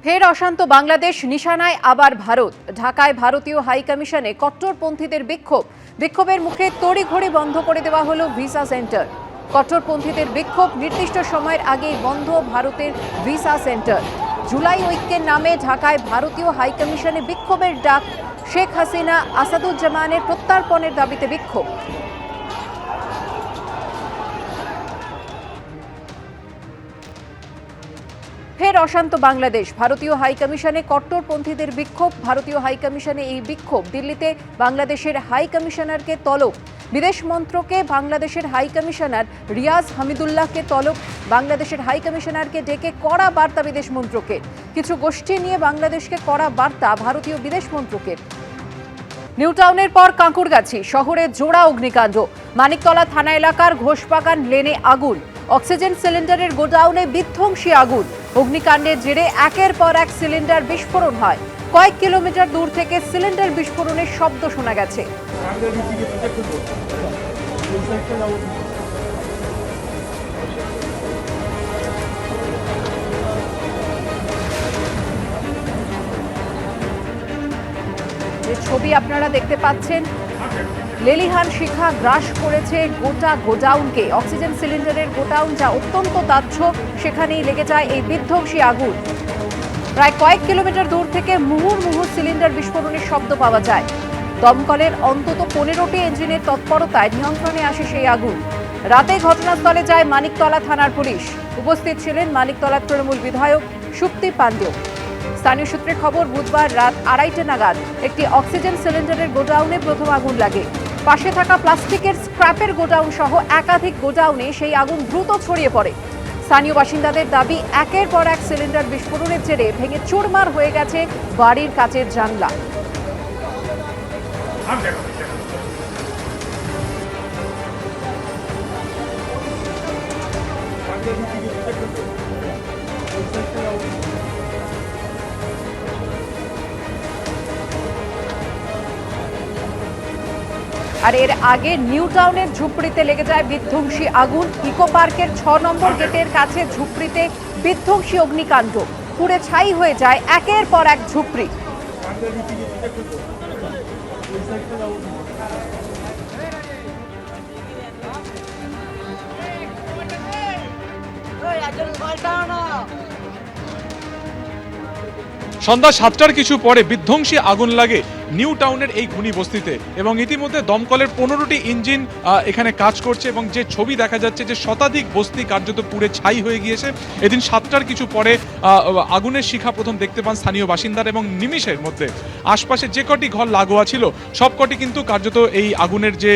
ফের অশান্ত বাংলাদেশ, নিশানায় আবার ভারত। ঢাকায় ভারতীয় হাইকমিশনে কট্টরপন্থীদের বিক্ষোভের মুখে তড়িঘড়ি বন্ধ করে দেওয়া হলো ভিসা সেন্টার। কট্টরপন্থীদের বিক্ষোভ, নির্দিষ্ট সময়ের আগেই বন্ধ ভারতের ভিসা সেন্টার। জুলাই ঐক্যের নামে ঢাকায় ভারতীয় হাইকমিশনে বিক্ষোভের ডাক। শেখ হাসিনা আসাদুজ্জামানের প্রত্যর্পণের দাবিতে বিক্ষোভ। ফের অশান্ত বাংলাদেশ, ভারতীয় হাইকমিশনে কট্টরপন্থীদের বিক্ষোভ। ভারতীয় হাইকমিশনে এই বিক্ষোভ। দিল্লিতে বাংলাদেশের হাইকমিশনারকে তলব। বিদেশ মন্ত্রকে বাংলাদেশের হাইকমিশনার রিয়াজ হামিদুল্লাহকে তলব। বাংলাদেশের হাইকমিশনারকে ডেকে কড়া বার্তা বিদেশ মন্ত্রকের। কিছু গোষ্ঠী নিয়ে বাংলাদেশকে কড়া বার্তা ভারতীয় বিদেশ মন্ত্রকের। নিউটাউনের পর কাঁকুরগাছি শহরে জোড়া অগ্নিকাণ্ড। মানিকতলা থানা এলাকার ঘোষবাগান লেনে আগুন। অক্সিজেন সিলিন্ডারের গোডাউনে বিধ্বংসী আগুন। অগ্নিকাণ্ডের জেরে একের পর এক সিলিন্ডার বিস্ফোরণ হয়। কয়েক কিলোমিটার দূর থেকে সিলিন্ডার বিস্ফোরণের শব্দ শোনা গেছে। যে ছবি আপনারা দেখতে পাচ্ছেন, লেলিহান শিখা গ্রাস করেছে গোটা গোডাউনকে। অক্সিজেন সিলিন্ডারের গোডাউন যা অত্যন্ত দাহ্য, সেখানেই লেগে যায় এই বিধ্বংসী আগুন। প্রায় কয়েক কিলোমিটার দূর থেকে মুহুর্মুহু সিলিন্ডার বিস্ফোরণের শব্দ পাওয়া যায়। দমকলের অন্তত 15টি ইঞ্জিনের তৎপরতায় নিয়ন্ত্রণে আসে সেই আগুন। রাতে ঘটনাস্থলে যায় মানিকতলা থানার পুলিশ। উপস্থিত ছিলেন মানিকতলার তৃণমূল বিধায়ক সুপ্তি পাণ্ডেও। স্থানীয় সূত্রে খবর, বুধবার রাত 2:30 নাগাদ একটি অক্সিজেন সিলিন্ডারের গোডাউনে প্রথম আগুন লাগে। পাশে থাকা প্লাস্টিকের স্ক্র্যাপের গোডাউন সহ একাধিক গোডাউনে সেই আগুন দ্রুত ছড়িয়ে পড়ে। স্থানীয় বাসিন্দাদের দাবি, একের পর এক সিলিন্ডার বিস্ফোরণের জেরে ভেঙে চুরমার হয়ে গেছে বাড়ির কাচের জানলা। আর এর আগে নিউটাউনের ঝুপড়িতে লেগে যায় বিধ্বংসী আগুন। ইকো পার্কের 6 নম্বর গেটের কাছে ঝুপড়িতে বিধ্বংসী অগ্নিকাণ্ড। পুড়ে ছাই হয়ে যায় একের পর এক ঝুপড়ি। সন্ধ্যা 7টার কিছু পরে বিধ্বংসী আগুন লাগে নিউ টাউনের এই ঘুনি বস্তিতে, এবং ইতিমধ্যে দমকলের 15টি ইঞ্জিন এখানে কাজ করছে, এবং যে ছবি দেখা যাচ্ছে যে শতাধিক বস্তি কার্যত পুড়ে ছাই হয়ে গিয়েছে। এদিন 7টার কিছু পরে আগুনের শিখা প্রথম দেখতে পান স্থানীয় বাসিন্দারা, এবং নিমিষের মধ্যে আশপাশে যে কটি ঘর লাগোয়া ছিল সবকটি কিন্তু কার্যত এই আগুনের যে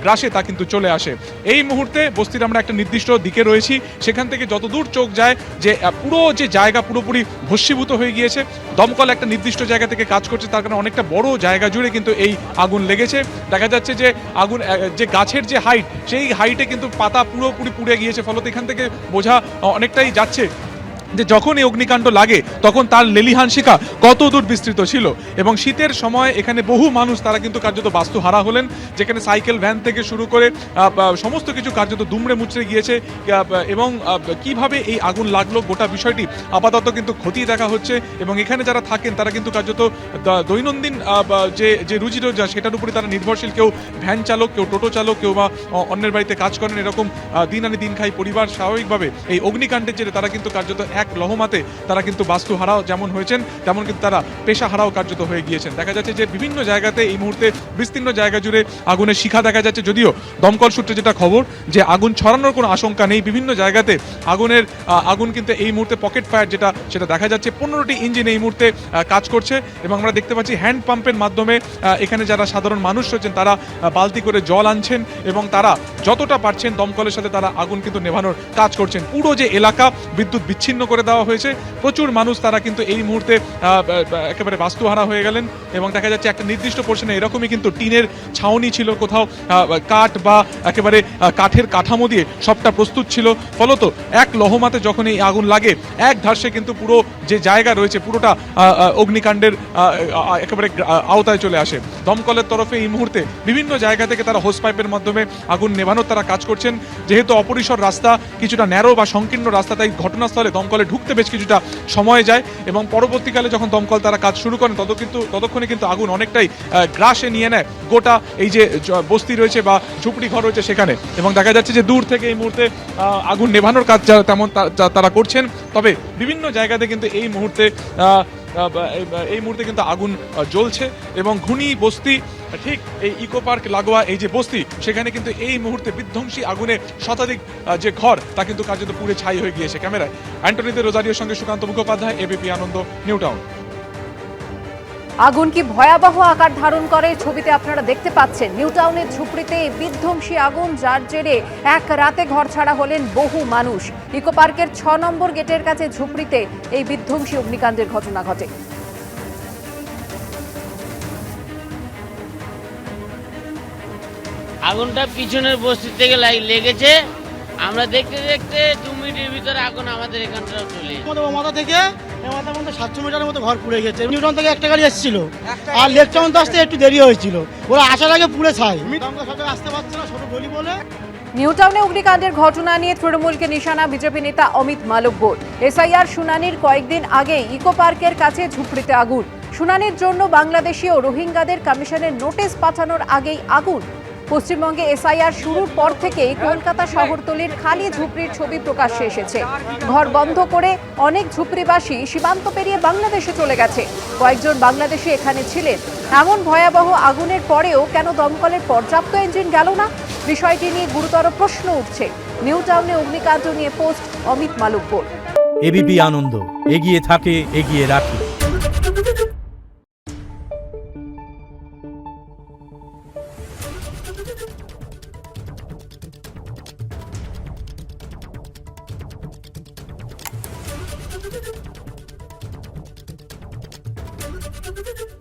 গ্রাসে তা কিন্তু চলে আসে। এই মুহূর্তে বস্তির আমরা একটা নির্দিষ্ট দিকে রয়েছি, সেখান থেকে যতদূর চোখ যায় যে পুরো যে জায়গা পুরোপুরি ভস্মীভূত হয়ে গিয়েছে। দমকল একটা নির্দিষ্ট জায়গা থেকে কাজ করছে, তার কারণে অনেকটা বড় জায়গা জুড়ে কিন্তু এই আগুন লেগেছে। দেখা যাচ্ছে যে আগুন যে গাছের যে হাইট, সেই হাইটে কিন্তু পাতা পুরোপুরি পুড়ে গিয়েছে। ফলত এখান থেকে বোঝা অনেকটাই যাচ্ছে যে যখন এই অগ্নিকাণ্ড লাগে তখন তার লেলিহান শিখা কত দূর বিস্তৃত ছিল। এবং শীতের সময় এখানে বহু মানুষ তারা কিন্তু কার্যত বাস্তুহারা হলেন, যেখানে সাইকেল ভ্যান থেকে শুরু করে সমস্ত কিছু কার্যত দুমড়ে মুচড়ে গিয়েছে। এবং কিভাবে এই আগুন লাগলো গোটা বিষয়টি আপাতত কিন্তু খতিয়ে দেখা হচ্ছে। এবং এখানে যারা থাকেন তারা কিন্তু কার্যত দৈনন্দিন যে রুজি রোজগার সেটার উপরে তারা নির্ভরশীল। কেউ ভ্যান চালক, কেউ টোটো চালক, কেউ বা অন্যের বাড়িতে কাজ করেন। এরকম দিন আনি দিন খাই পরিবার। স্বাভাবিকভাবে এই অগ্নিকাণ্ডের জেরে তারা কিন্তু কার্যত এক লহমাতে তারা কিন্তু বাস্তু হারাও যেমন হয়েছেন, তেমন কিন্তু তারা পেশা হারাও কার্যত হয়ে গিয়েছেন। দেখা যাচ্ছে যে বিভিন্ন জায়গাতে এই মুহূর্তে বিস্তীর্ণ জায়গা জুড়ে আগুনের শিখা দেখা যাচ্ছে। যদিও দমকল সূত্রে যেটা খবর যে আগুন ছড়ানোর কোনো আশঙ্কা নেই। বিভিন্ন জায়গাতে আগুন কিন্তু এই মুহূর্তে পকেট ফায়ার সেটা দেখা যাচ্ছে। 15টি ইঞ্জিন এই মুহূর্তে কাজ করছে, এবং আমরা দেখতে পাচ্ছি হ্যান্ড পাম্পের মাধ্যমে এখানে যারা সাধারণ মানুষ রয়েছেন তারা বালতি করে জল আনছেন, এবং তারা যতটা পারছেন দমকলের সাথে তারা আগুন কিন্তু নেভানোর কাজ করছেন। পুরো যে এলাকা বিদ্যুৎ বিচ্ছিন্ন করে দেওয়া হয়েছে। প্রচুর মানুষ তারা কিন্তু এই মুহূর্তে একেবারে বাস্তুহারা হয়ে গেলেন। এবং দেখা যাচ্ছে একটা নির্দিষ্ট পোর্শনে এরকমই কিন্তু টিনের ছাউনি ছিল, কোথাও কাঠ বা একেবারে কাঠের কাঠামো দিয়ে সবটা প্রস্তুত ছিল। ফলত এক লহমাতে যখন এই আগুন লাগে এক ধার্সে কিন্তু পুরো যে জায়গা রয়েছে পুরোটা অগ্নিকাণ্ডের একেবারে আওতায় চলে আসে। দমকলের তরফে এই মুহূর্তে বিভিন্ন জায়গা থেকে তারা হোস পাইপের মাধ্যমে আগুন নেভানোর তারা কাজ করছেন। যেহেতু অপরিসর রাস্তা, কিছুটা ন্যারো বা সংকীর্ণ রাস্তা, তাই ঘটনাস্থলে দমকলের দমকলে ঢুকতে বেশ কিছুটা সময় যায় এবং পরবর্তীকালে যখন দমকল তারা কাজ শুরু করেন ততক্ষণে কিন্তু আগুন অনেকটাই গ্রাসে নিয়ে নেয় গোটা এই যে বস্তি রয়েছে বা ঝুপড়ি ঘর রয়েছে সেখানে, এবং দেখা যাচ্ছে যে দূর থেকে এই মুহূর্তে আগুন নেভানোর কাজ তেমন তারা করছেন। তবে বিভিন্ন জায়গাতে কিন্তু এই মুহূর্তে কিন্তু আগুন জ্বলছে এবং ঘুনি বস্তি ঠিক এই ইকো পার্ক লাগোয়া এই যে বস্তি সেখানে কিন্তু এই মুহূর্তে বিধ্বংসী আগুনে শতাধিক যে ঘর তা কিন্তু কার্যত পুড়ে ছাই হয়ে গিয়েছে। ক্যামেরায় অ্যান্টনিতে রোজারিওর সঙ্গে সুকান্ত মুখোপাধ্যায়, এবিপি আনন্দ, নিউ টাউন। আগুন কি ভয়াবহ আকার ধারণ করে ছবিতে আপনারা দেখতে পাচ্ছেন। নিউ টাউনের ঝুপড়িতে এই বিধ্বংসী আগুন, যার জেরে এক রাতে ঘরছাড়া হলেন বহু মানুষ। ইকো পার্কের 6 নম্বর গেটের কাছে ঝুপড়িতে এই বিধ্বংসী অগ্নিকাণ্ডের ঘটনা ঘটে। আগুনটা পিছনের বস্তি থেকে লেগেছে, আমরা দেখতে দেখতে 2 মিনিটের ভিতরে আগুন আমাদের এখানটাও চলে মাথা থেকে মাথার মধ্যে 700 মিটারের মতো ঘর পুড়ে গেছে। নিউটাউন থেকে একটা গাড়ি এসেছিল আর লেক টাউন তো আসতে একটু দেরি হয়েছিল, ওরা আসার আগে পুড়ে ছাই। আসতে পারছে না ছোট গলি বলে। নিউ টাউনে অগ্নিকাণ্ডের ঘটনা নিয়ে তৃণমূলকে নিশানা বিজেপি নেতা অমিত মালব্যর। এসআইআর শুনানির কয়েকদিন আগে ইকো পার্কের কাছে ঝুপড়িতে আগুন। শুনানির জন্য বাংলাদেশি ও রোহিঙ্গাদের কমিশনের নোটিশ পাঠানোর আগেই আগুন। পশ্চিমবঙ্গে এসআইআর শুরুর পর থেকেই কলকাতা শহরতলির খালি ঝুপড়ির ছবি প্রকাশ্যে এসেছে। ঘর বন্ধ করে অনেক ঝুপড়িবাসী সীমান্ত পেরিয়ে বাংলাদেশে চলে গেছে। কয়েকজন বাংলাদেশি এখানে ছিলেন। এমন ভয়াবহ আগুনের পরেও কেন দমকলের পর্যাপ্ত ইঞ্জিন গেল না, বিষয়টি নিয়ে গুরুতর প্রশ্ন উঠছে। নিউ টাউনে অগ্নিকাণ্ড নিয়ে পোস্ট অমিত মালব্যর। এবিপি আনন্দ, এগিয়ে থাকে, এগিয়ে রাখে। Thank you.